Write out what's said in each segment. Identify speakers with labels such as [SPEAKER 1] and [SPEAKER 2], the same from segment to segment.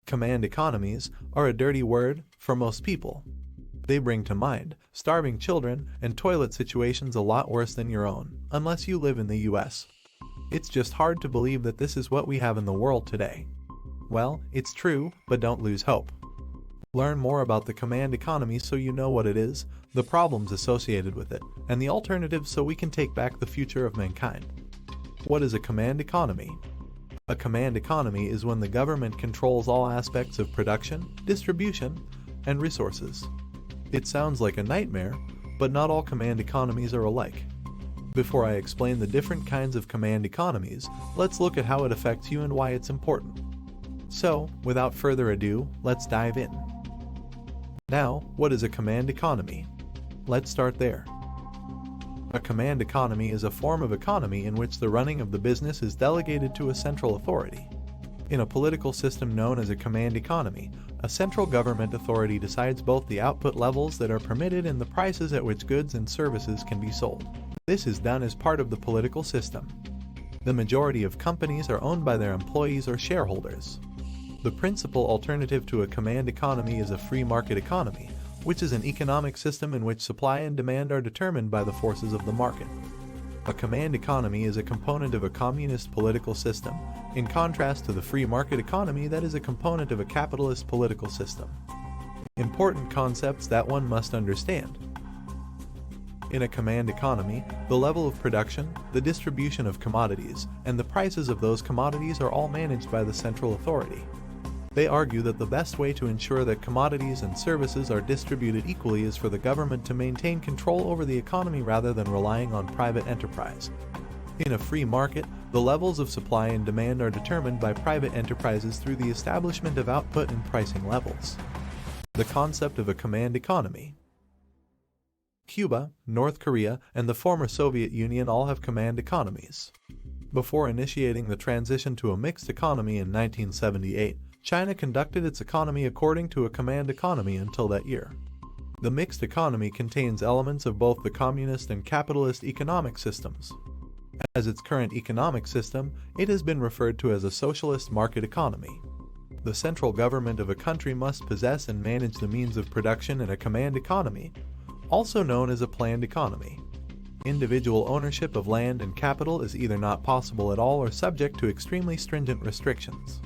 [SPEAKER 1] Command economies are a dirty word for most people. They bring to mind starving children and toilet situations a lot worse than your own, unless you live in the US. It's just hard to believe that this is what we have in the world today. Well, it's true, but don't lose hope. Learn more about the command economy so you know what it is, the problems associated with it, and the alternatives so we can take back the future of mankind. What is a command economy? A command economy is when the government controls all aspects of production, distribution, and resources. It sounds like a nightmare, but not all command economies are alike. Before I explain the different kinds of command economies, let's look at how it affects you and why it's important. So, without further ado, let's dive in. Now, what is a command economy? Let's start there. A command economy is a form of economy in which the running of the business is delegated to a central authority. In a political system known as a command economy, a central government authority decides both the output levels that are permitted and the prices at which goods and services can be sold. This is done as part of the political system. The majority of companies are owned by their employees or shareholders. The principal alternative to a command economy is a free market economy, which is an economic system in which supply and demand are determined by the forces of the market. A command economy is a component of a communist political system, in contrast to the free market economy that is a component of a capitalist political system. Important concepts that one must understand. In a command economy, the level of production, the distribution of commodities, and the prices of those commodities are all managed by the central authority. They argue that the best way to ensure that commodities and services are distributed equally is for the government to maintain control over the economy rather than relying on private enterprise. In a free market, the levels of supply and demand are determined by private enterprises through the establishment of output and pricing levels. The concept of a command economy. Cuba, North Korea, and the former Soviet Union all have command economies. Before initiating the transition to a mixed economy in 1978, China conducted its economy according to a command economy until that year. The mixed economy contains elements of both the communist and capitalist economic systems. As its current economic system, it has been referred to as a socialist market economy. The central government of a country must possess and manage the means of production in a command economy, also known as a planned economy. Individual ownership of land and capital is either not possible at all or subject to extremely stringent restrictions.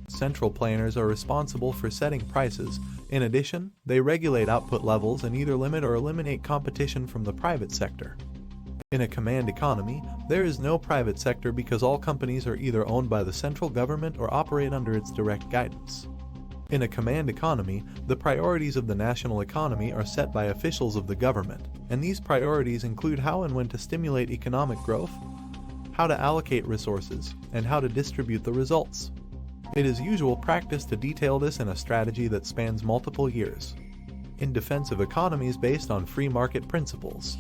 [SPEAKER 1] Central planners are responsible for setting prices. In addition, they regulate output levels and either limit or eliminate competition from the private sector. In a command economy, there is no private sector because all companies are either owned by the central government or operate under its direct guidance. In a command economy, the priorities of the national economy are set by officials of the government, and these priorities include how and when to stimulate economic growth, how to allocate resources, and how to distribute the results. It is usual practice to detail this in a strategy that spans multiple years. In defense of economies based on free market principles.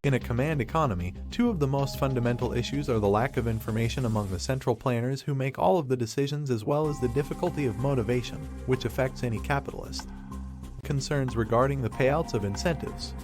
[SPEAKER 1] In a command economy, two of the most fundamental issues are the lack of information among the central planners who make all of the decisions as well as the difficulty of motivation, which affects any capitalist. Concerns regarding the payouts of incentives.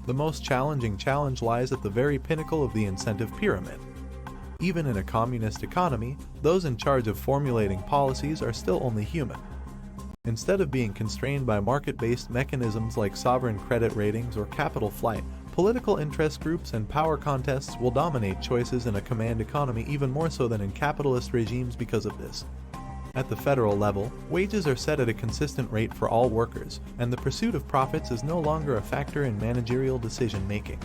[SPEAKER 1] The most challenging challenge lies at the very pinnacle of the incentive pyramid. Even in a communist economy, those in charge of formulating policies are still only human. Instead of being constrained by market-based mechanisms like sovereign credit ratings or capital flight, political interest groups and power contests will dominate choices in a command economy even more so than in capitalist regimes because of this. At the federal level, wages are set at a consistent rate for all workers, and the pursuit of profits is no longer a factor in managerial decision-making.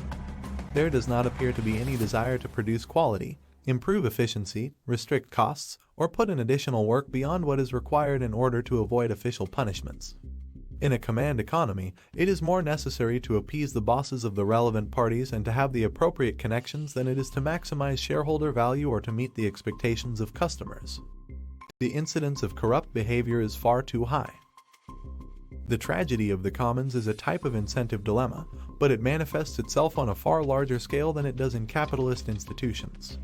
[SPEAKER 1] There does not appear to be any desire to produce quality, improve efficiency, restrict costs, or put in additional work beyond what is required in order to avoid official punishments. In a command economy, it is more necessary to appease the bosses of the relevant parties and to have the appropriate connections than it is to maximize shareholder value or to meet the expectations of customers. The incidence of corrupt behavior is far too high. The tragedy of the commons is a type of incentive dilemma, but it manifests itself on a far larger scale than it does in capitalist institutions.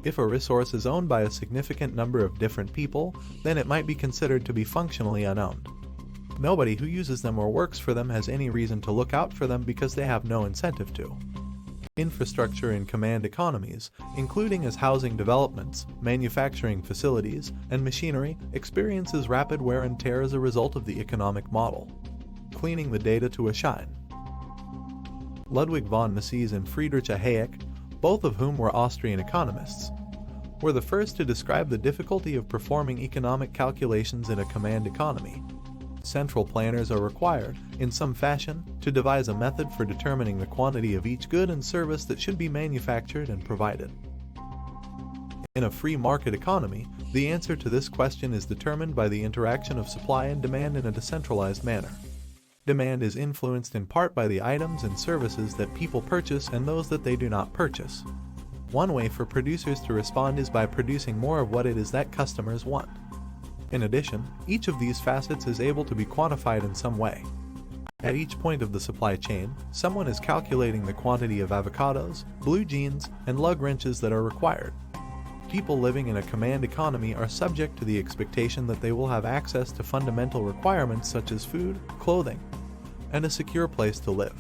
[SPEAKER 1] If a resource is owned by a significant number of different people, then it might be considered to be functionally unowned. Nobody who uses them or works for them has any reason to look out for them because they have no incentive to. Infrastructure in command economies, including as housing developments, manufacturing facilities, and machinery, experiences rapid wear and tear as a result of the economic model. Cleaning the data to a shine. Ludwig von Mises and Friedrich Hayek, both of whom were Austrian economists, were the first to describe the difficulty of performing economic calculations in a command economy. Central planners are required, in some fashion, to devise a method for determining the quantity of each good and service that should be manufactured and provided. In a free market economy, the answer to this question is determined by the interaction of supply and demand in a decentralized manner. Demand is influenced in part by the items and services that people purchase and those that they do not purchase. One way for producers to respond is by producing more of what it is that customers want. In addition, each of these facets is able to be quantified in some way. At each point of the supply chain, someone is calculating the quantity of avocados, blue jeans, and lug wrenches that are required. People living in a command economy are subject to the expectation that they will have access to fundamental requirements such as food, clothing, and a secure place to live.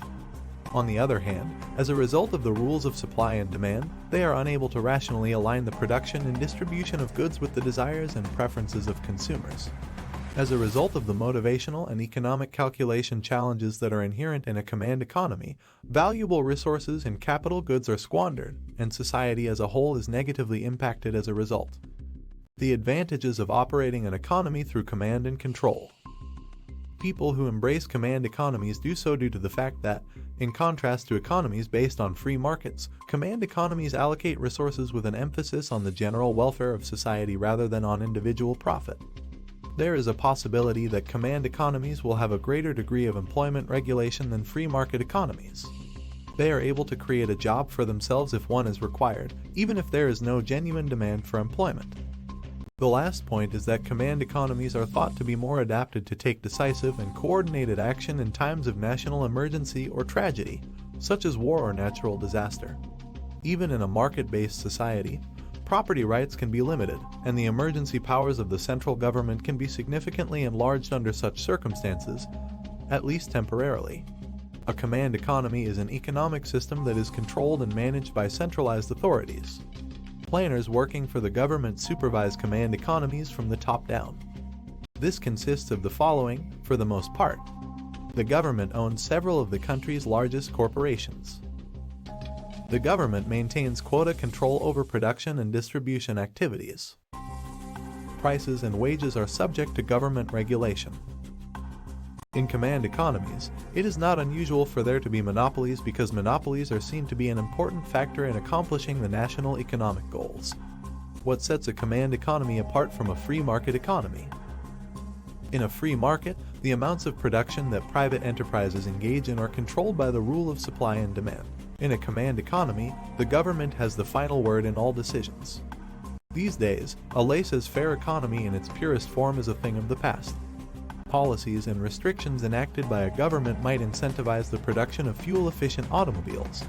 [SPEAKER 1] On the other hand, as a result of the rules of supply and demand, they are unable to rationally align the production and distribution of goods with the desires and preferences of consumers. As a result of the motivational and economic calculation challenges that are inherent in a command economy, valuable resources and capital goods are squandered, and society as a whole is negatively impacted as a result. The advantages of operating an economy through command and control. People who embrace command economies do so due to the fact that, in contrast to economies based on free markets, command economies allocate resources with an emphasis on the general welfare of society rather than on individual profit. There is a possibility that command economies will have a greater degree of employment regulation than free market economies. They are able to create a job for themselves if one is required, even if there is no genuine demand for employment. The last point is that command economies are thought to be more adapted to take decisive and coordinated action in times of national emergency or tragedy, such as war or natural disaster. Even in a market-based society, property rights can be limited, and the emergency powers of the central government can be significantly enlarged under such circumstances, at least temporarily. A command economy is an economic system that is controlled and managed by centralized authorities. Planners working for the government supervise command economies from the top down. This consists of the following, for the most part. The government owns several of the country's largest corporations. The government maintains quota control over production and distribution activities. Prices and wages are subject to government regulation. In command economies, it is not unusual for there to be monopolies because monopolies are seen to be an important factor in accomplishing the national economic goals. What sets a command economy apart from a free market economy? In a free market, the amounts of production that private enterprises engage in are controlled by the rule of supply and demand. In a command economy, the government has the final word in all decisions. These days, a laissez-faire economy in its purest form is a thing of the past. Policies and restrictions enacted by a government might incentivize the production of fuel-efficient automobiles.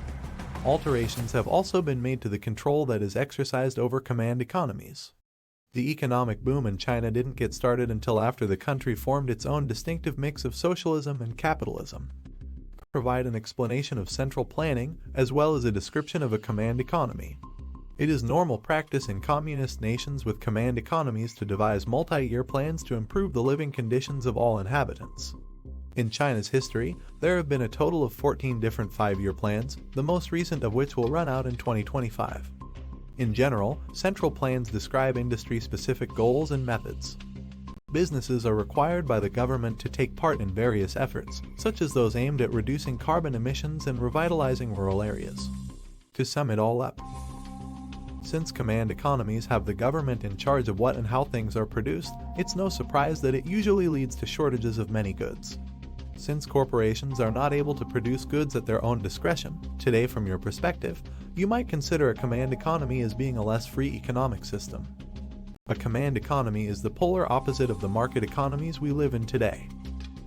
[SPEAKER 1] Alterations have also been made to the control that is exercised over command economies. The economic boom in China didn't get started until after the country formed its own distinctive mix of socialism and capitalism. Provide an explanation of central planning as well as a description of a command economy. It is normal practice in communist nations with command economies to devise multi-year plans to improve the living conditions of all inhabitants. In China's history, there have been a total of 14 different 5-year plans, the most recent of which will run out in 2025. In general, central plans describe industry-specific goals and methods. Businesses are required by the government to take part in various efforts, such as those aimed at reducing carbon emissions and revitalizing rural areas. To sum it all up, since command economies have the government in charge of what and how things are produced, it's no surprise that it usually leads to shortages of many goods. Since corporations are not able to produce goods at their own discretion, today from your perspective, you might consider a command economy as being a less free economic system. A command economy is the polar opposite of the market economies we live in today.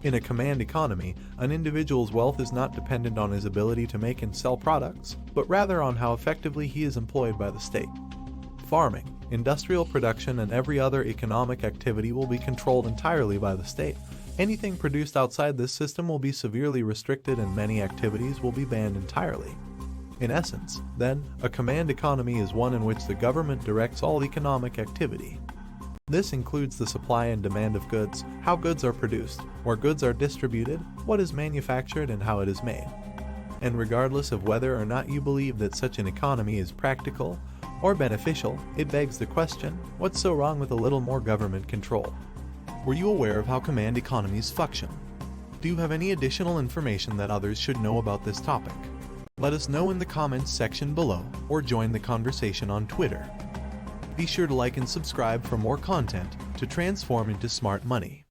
[SPEAKER 1] In a command economy, an individual's wealth is not dependent on his ability to make and sell products, but rather on how effectively he is employed by the state. Farming, industrial production, and every other economic activity will be controlled entirely by the state. Anything produced outside this system will be severely restricted and many activities will be banned entirely. In essence, then, a command economy is one in which the government directs all economic activity. This includes the supply and demand of goods, how goods are produced, where goods are distributed, what is manufactured, and how it is made. And regardless of whether or not you believe that such an economy is practical or beneficial, it begs the question, what's so wrong with a little more government control? Were you aware of how command economies function? Do you have any additional information that others should know about this topic? Let us know in the comments section below or join the conversation on Twitter. Be sure to like and subscribe for more content to transform into smart money.